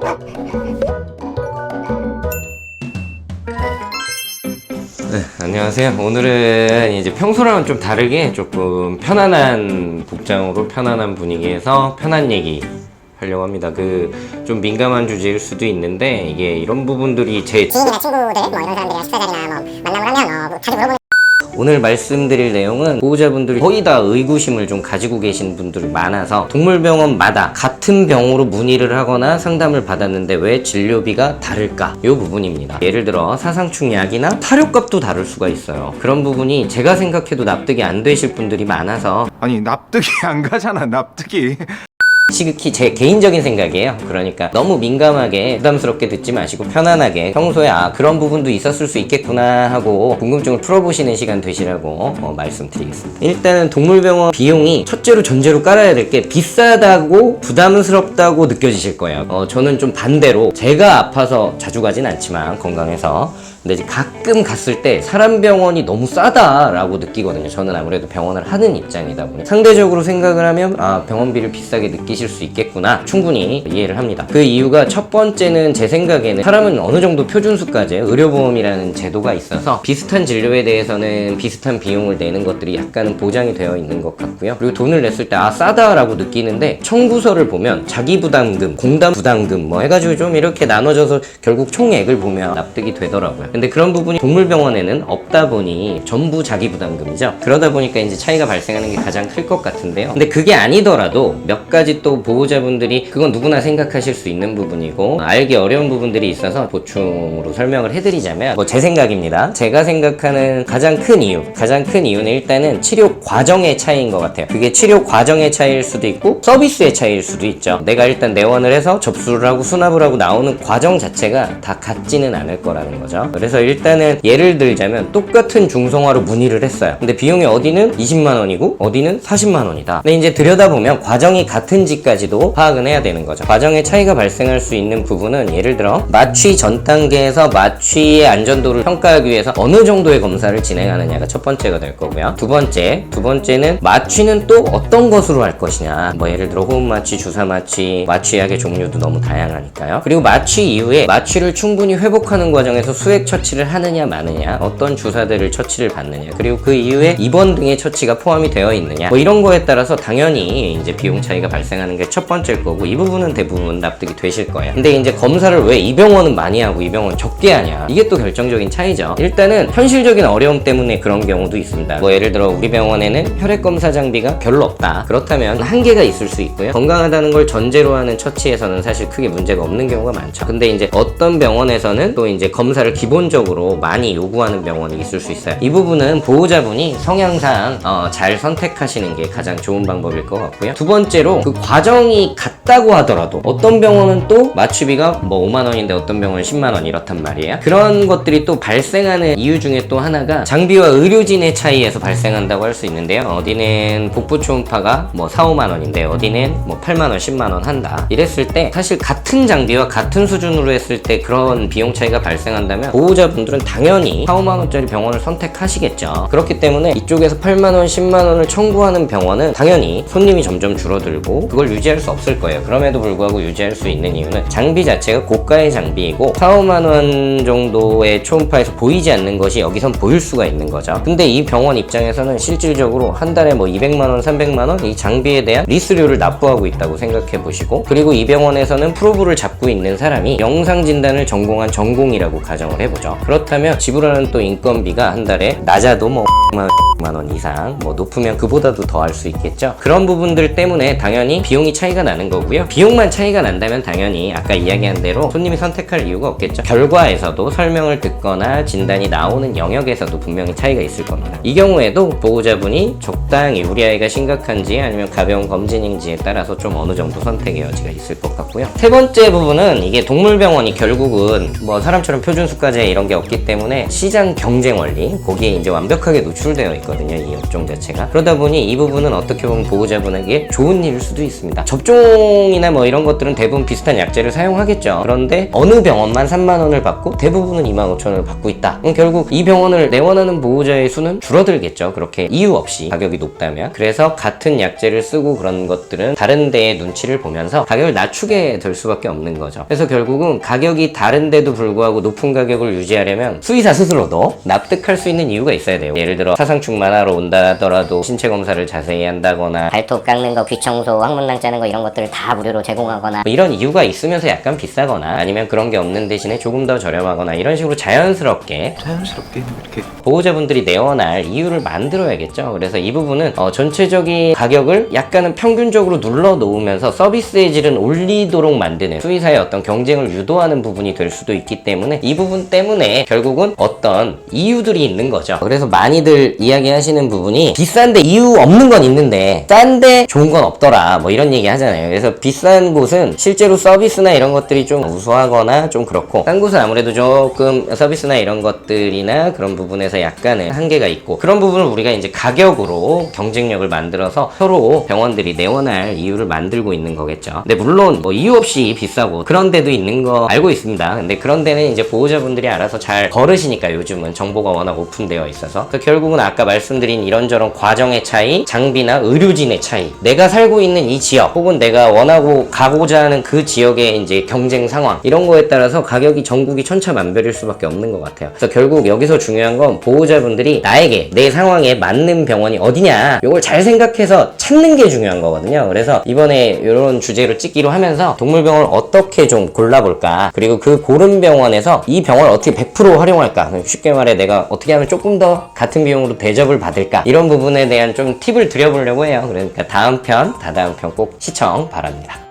네, 안녕하세요. 오늘은 이제 평소랑은 좀 다르게 조금 편안한 복장으로 편안한 분위기에서 편한 얘기 하려고 합니다. 좀 민감한 주제일 수도 있는데 이게 이런 부분들이 제 지인이나 친구들 뭐 이런 사람들이랑 식사 자리나 뭐 만남을 하면 뭐 자주 물어보는 오늘 말씀드릴 내용은 보호자분들이 거의 다 의구심을 좀 가지고 계신 분들이 많아서 동물병원마다 같은 병으로 문의를 하거나 상담을 받았는데 왜 진료비가 다를까? 이 부분입니다. 예를 들어 사상충 약이나 타료값도 다를 수가 있어요. 그런 부분이 제가 생각해도 납득이 안 되실 분들이 많아서 아니 납득이 안 가잖아 납득이. 지극히 제 개인적인 생각이에요. 그러니까 너무 민감하게 부담스럽게 듣지 마시고 편안하게 평소에 그런 부분도 있었을 수 있겠구나 하고 궁금증을 풀어보시는 시간 되시라고 말씀드리겠습니다. 일단은 동물병원 비용이 첫째로 전제로 깔아야 될 게 비싸다고 부담스럽다고 느껴지실 거예요. 저는 좀 반대로 제가 아파서 자주 가진 않지만 건강해서 근데 이제 가끔 갔을 때 사람 병원이 너무 싸다라고 느끼거든요. 저는 아무래도 병원을 하는 입장이다 보니 상대적으로 생각을 하면 병원비를 비싸게 느끼실 수 있겠구나 충분히 이해를 합니다. 그 이유가 첫 번째는 제 생각에는 사람은 어느 정도 표준수까지 의료보험이라는 제도가 있어서 비슷한 진료에 대해서는 비슷한 비용을 내는 것들이 약간은 보장이 되어 있는 것 같고요. 그리고 돈을 냈을 때 싸다라고 느끼는데 청구서를 보면 자기부담금, 공담부담금 뭐 해가지고 좀 이렇게 나눠져서 결국 총액을 보면 납득이 되더라고요. 근데 그런 부분이 동물병원에는 없다 보니 전부 자기부담금이죠. 그러다 보니까 이제 차이가 발생하는 게 가장 클 것 같은데요. 근데 그게 아니더라도 몇 가지 또 보호자분들이 그건 누구나 생각하실 수 있는 부분이고 알기 어려운 부분들이 있어서 보충으로 설명을 해드리자면 제 생각입니다. 제가 생각하는 가장 큰 이유는 일단은 치료 과정의 차이인 것 같아요. 그게 치료 과정의 차이일 수도 있고 서비스의 차이일 수도 있죠. 내가 일단 내원을 해서 접수를 하고 수납을 하고 나오는 과정 자체가 다 같지는 않을 거라는 거죠. 그래서 일단은 예를 들자면 똑같은 중성화로 문의를 했어요. 근데 비용이 어디는 20만 원이고 어디는 40만 원이다. 근데 이제 들여다보면 과정이 같은지까지도 파악은 해야 되는 거죠. 과정의 차이가 발생할 수 있는 부분은 예를 들어 마취 전 단계에서 마취의 안전도를 평가하기 위해서 어느 정도의 검사를 진행하느냐가 첫 번째가 될 거고요. 두 번째는 마취는 또 어떤 것으로 할 것이냐. 예를 들어 호흡 마취, 주사 마취, 마취약의 종류도 너무 다양하니까요. 그리고 마취 이후에 마취를 충분히 회복하는 과정에서 수액 처치를 하느냐 마느냐, 어떤 주사들을 처치를 받느냐, 그리고 그 이후에 입원 등의 처치가 포함이 되어 있느냐, 이런 거에 따라서 당연히 이제 비용 차이가 발생하는 게 첫 번째일 거고 이 부분은 대부분 납득이 되실 거예요. 근데 이제 검사를 왜 이 병원은 많이 하고 이 병원은 적게 하냐, 이게 또 결정적인 차이죠. 일단은 현실적인 어려움 때문에 그런 경우도 있습니다. 예를 들어 우리 병원에는 혈액 검사 장비가 별로 없다. 그렇다면 한계가 있을 수 있고요. 건강하다는 걸 전제로 하는 처치에서는 사실 크게 문제가 없는 경우가 많죠. 근데 이제 어떤 병원에서는 또 이제 검사를 기본적으로 많이 요구하는 병원이 있을 수 있어요. 이 부분은 보호자분이 성향상 잘 선택하시는 게 가장 좋은 방법일 것 같고요. 두 번째로 그 과정이 같다고 하더라도 어떤 병원은 또 마취비가 5만 원인데 어떤 병원은 10만 원 이렇단 말이에요. 그런 것들이 또 발생하는 이유 중에 또 하나가 장비와 의료진의 차이에서 발생한다고 할 수 있는데요. 어디는 복부 초음파가 4, 5만 원인데 어디는 8만 원, 10만 원 한다. 이랬을 때 사실 같은 장비와 같은 수준으로 했을 때 그런 비용 차이가 발생한다면 보호자분들은 당연히 4, 5만 원짜리 병원을 선택하시겠죠. 그렇기 때문에 이쪽에서 8만 원, 10만 원을 청구하는 병원은 당연히 손님이 점점 줄어들고 그걸 유지할 수 없을 거예요. 그럼에도 불구하고 유지할 수 있는 이유는 장비 자체가 고가의 장비이고 4, 5만 원 정도의 초음파에서 보이지 않는 것이 여기선 보일 수가 있는 거죠. 근데 이 병원 입장에서는 실질적으로 한 달에 200만 원, 300만 원 이 장비에 대한 리스료를 납부하고 있다고 생각해 보시고, 그리고 이 병원에서는 프로브를 잡고 있는 사람이 영상 진단을 전공한 전공이라고 가정을 해보죠. 그렇다면 지불하는 또 인건비가 한 달에 낮아도 10만 원 이상, 높으면 그보다도 더 할 수 있겠죠. 그런 부분들 때문에 당연히 비용이 차이가 나는 거고요. 비용만 차이가 난다면 당연히 아까 이야기한 대로 손님이 선택할 이유가 없겠죠. 결과에서도 설명을 듣거나 진단이 나오는 영역에서도 분명히 차이가 있을 겁니다. 이 경우에도 보호자분이 적당히 우리 아이가 심각한지 아니면 가벼운 검진인지에 따라서 좀 어느 정도 선택의 여지가 있을 것 같고요. 세 번째 부분은 이게 동물병원이 결국은 사람처럼 표준수가제 이런 게 없기 때문에 시장 경쟁 원리 거기에 이제 완벽하게 노출되어 있거든요, 이 업종 자체가. 그러다 보니 이 부분은 어떻게 보면 보호자분에게 좋은 일일 수도 있습니다. 접종이나 뭐 이런 것들은 대부분 비슷한 약제를 사용하겠죠. 그런데 어느 병원만 3만 원을 받고 대부분은 2만 5천 원을 받고 있다. 그럼 결국 이 병원을 내원하는 보호자의 수는 줄어들겠죠. 그렇게 이유 없이 가격이 높다면. 그래서 같은 약제를 쓰고 그런 것들은 다른 데의 눈치를 보면서 가격을 낮추게 될 수밖에 없는 거죠. 그래서 결국은 가격이 다른데도 불구하고 높은 가격을 유지하려면 수의사 스스로도 납득할 수 있는 이유가 있어야 돼요. 예를 들어 사상충만 하러 온다 하더라도 신체 검사를 자세히 한다거나 발톱 깎는 거, 귀청소, 항문낭 짜는 거 이런 것들을 다 무료로 제공하거나 뭐 이런 이유가 있으면서 약간 비싸거나 아니면 그런 게 없는 대신에 조금 더 저렴하거나 이런 식으로 자연스럽게 이렇게 보호자분들이 내원할 이유를 만들어야겠죠. 그래서 이 부분은 전체적인 가격을 약간은 평균적으로 눌러 놓으면서 서비스의 질은 올리도록 만드는 수의사의 어떤 경쟁을 유도하는 부분이 될 수도 있기 때문에 이 부분 때문에 결국은 어떤 이유들이 있는 거죠. 그래서 많이들 이야기하시는 부분이 비싼데 이유 없는 건 있는데 싼데 좋은 건 없더라 뭐 이런 얘기 하잖아요. 그래서 비싼 곳은 실제로 서비스나 이런 것들이 좀 우수하거나 좀 그렇고 싼 곳은 아무래도 조금 서비스나 이런 것들이나 그런 부분에서 약간은 한계가 있고 그런 부분을 우리가 이제 가격으로 경쟁력을 만들어서 서로 병원들이 내원할 이유를 만들고 있는 거겠죠. 근데 물론 뭐 이유 없이 비싸고 그런 데도 있는 거 알고 있습니다. 근데 그런 데는 이제 보호자분들이 알아서 잘 거르시니까 요즘은 정보가 워낙 오픈되어 있어서 그래서 결국은 아까 말씀드린 이런저런 과정의 차이, 장비나 의료진의 차이, 내가 살고 있는 이 지역 혹은 내가 원하고 가고자 하는 그 지역의 이제 경쟁 상황 이런 거에 따라서 가격이 전국이 천차만별일 수밖에 없는 것 같아요. 그래서 결국 여기서 중요한 건 보호자분들이 나에게 내 상황에 맞는 병원이 어디냐 이걸 잘 생각해서 찾는 게 중요한 거거든요. 그래서 이번에 이런 주제로 찍기로 하면서 동물병원을 어떻게 좀 골라볼까 그리고 그 고른 병원에서 이 병원을 어떻게 100% 활용할까 쉽게 말해 내가 어떻게 하면 조금 더 같은 비용으로 대접을 받을까 이런 부분에 대한 좀 팁을 드려보려고 해요. 그러니까 다음 편, 다다음 편 꼭 시청 바랍니다.